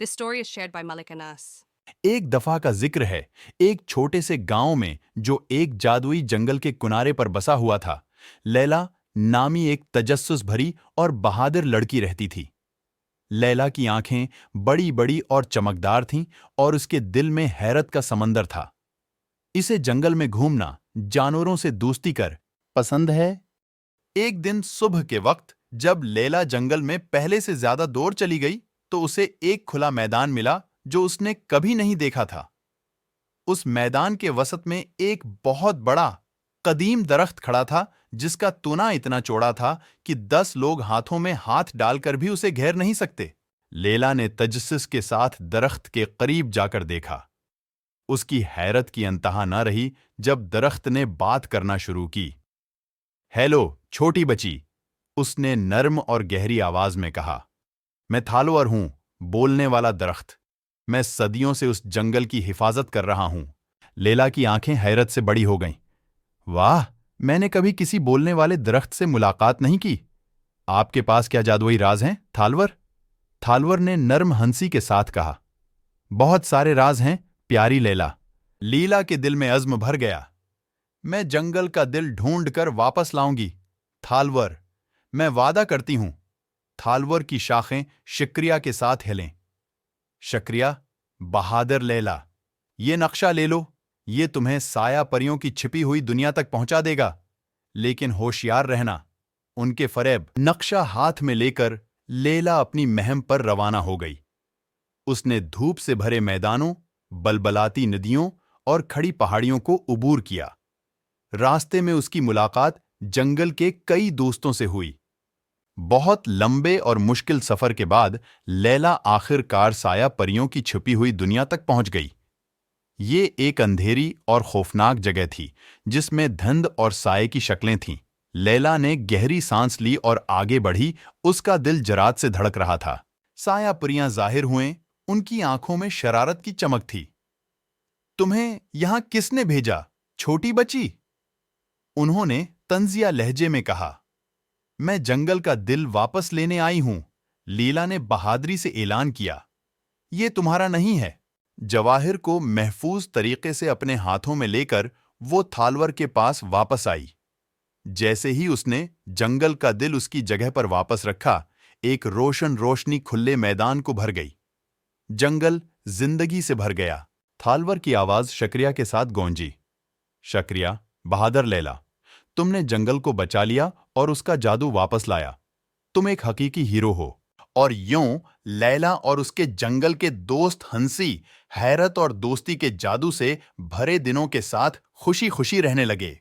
This story is shared by Malik Anas. एक दफा का जिक्र है, एक छोटे से गांव में जो एक जादुई जंगल के किनारे पर बसा हुआ था। लैला नामी एक तजस्सुस भरी और बहादुर लड़की रहती थी। लैला की आंखें बड़ी बड़ी और चमकदार थीं और उसके दिल में हैरत का समंदर था। इसे जंगल में घूमना, जानवरों से दोस्ती कर पसंद है। एक दिन सुबह के वक्त जब लैला जंगल में पहले से ज्यादा दूर चली गई, तो उसे एक खुला मैदान मिला जो उसने कभी नहीं देखा था। उस मैदान के वसत में एक बहुत बड़ा कदीम दरख्त खड़ा था, जिसका तना इतना चौड़ा था कि 10 लोग हाथों में हाथ डालकर भी उसे घेर नहीं सकते। लैला ने तजस्सुस के साथ दरख्त के करीब जाकर देखा। उसकी हैरत की अंतहा न रही जब दरख्त ने बात करना शुरू की। हेलो छोटी बच्ची, उसने नर्म और गहरी आवाज में कहा। मैं थालवर हूं, बोलने वाला दरख्त। मैं सदियों से उस जंगल की हिफाजत कर रहा हूं। लैला की आंखें हैरत से बड़ी हो गईं। वाह, मैंने कभी किसी बोलने वाले दरख्त से मुलाकात नहीं की। आपके पास क्या जादुई राज हैं, थालवर? थालवर ने नर्म हंसी के साथ कहा। बहुत सारे राज हैं, प्यारी लैला। लीला के दिल में अज़्म भर गया। मैं जंगल का दिल ढूंढ कर वापस लाऊंगी, थालवर। मैं वादा करती हूं। थालवर की शाखें शुक्रिया के साथ हिलें। शुक्रिया, बहादुर लैला। ये नक्शा ले लो, ये तुम्हें साया परियों की छिपी हुई दुनिया तक पहुंचा देगा। लेकिन होशियार रहना, उनके फरेब। नक्शा हाथ में लेकर लैला अपनी महम पर रवाना हो गई। उसने धूप से भरे मैदानों, बलबलाती नदियों और खड़ी पहाड़ियों को उबूर किया। रास्ते में उसकी मुलाकात जंगल के कई दोस्तों से हुई। बहुत लंबे और मुश्किल सफर के बाद लैला आखिरकार साया परियों की छुपी हुई दुनिया तक पहुंच गई। ये एक अंधेरी और खौफनाक जगह थी, जिसमें धुंध और साये की शक्लें थीं। लैला ने गहरी सांस ली और आगे बढ़ी। उसका दिल जरात से धड़क रहा था। साया परियां जाहिर हुए, उनकी आंखों में शरारत की चमक थी। तुम्हें यहां किसने भेजा, छोटी बच्ची? उन्होंने तंजिया लहजे में कहा। मैं जंगल का दिल वापस लेने आई हूं, लीला ने बहादुरी से ऐलान किया। ये तुम्हारा नहीं है। जवाहिर को महफूज तरीके से अपने हाथों में लेकर वो थालवर के पास वापस आई। जैसे ही उसने जंगल का दिल उसकी जगह पर वापस रखा, एक रोशन रोशनी खुले मैदान को भर गई। जंगल जिंदगी से भर गया। थालवर की आवाज शुक्रिया के साथ गूंजी। शुक्रिया, बहादुर लैला। तुमने जंगल को बचा लिया और उसका जादू वापस लाया। तुम एक हकीकी हीरो हो। और यूं लैला और उसके जंगल के दोस्त हंसी, हैरत और दोस्ती के जादू से भरे दिनों के साथ खुशी खुशी रहने लगे।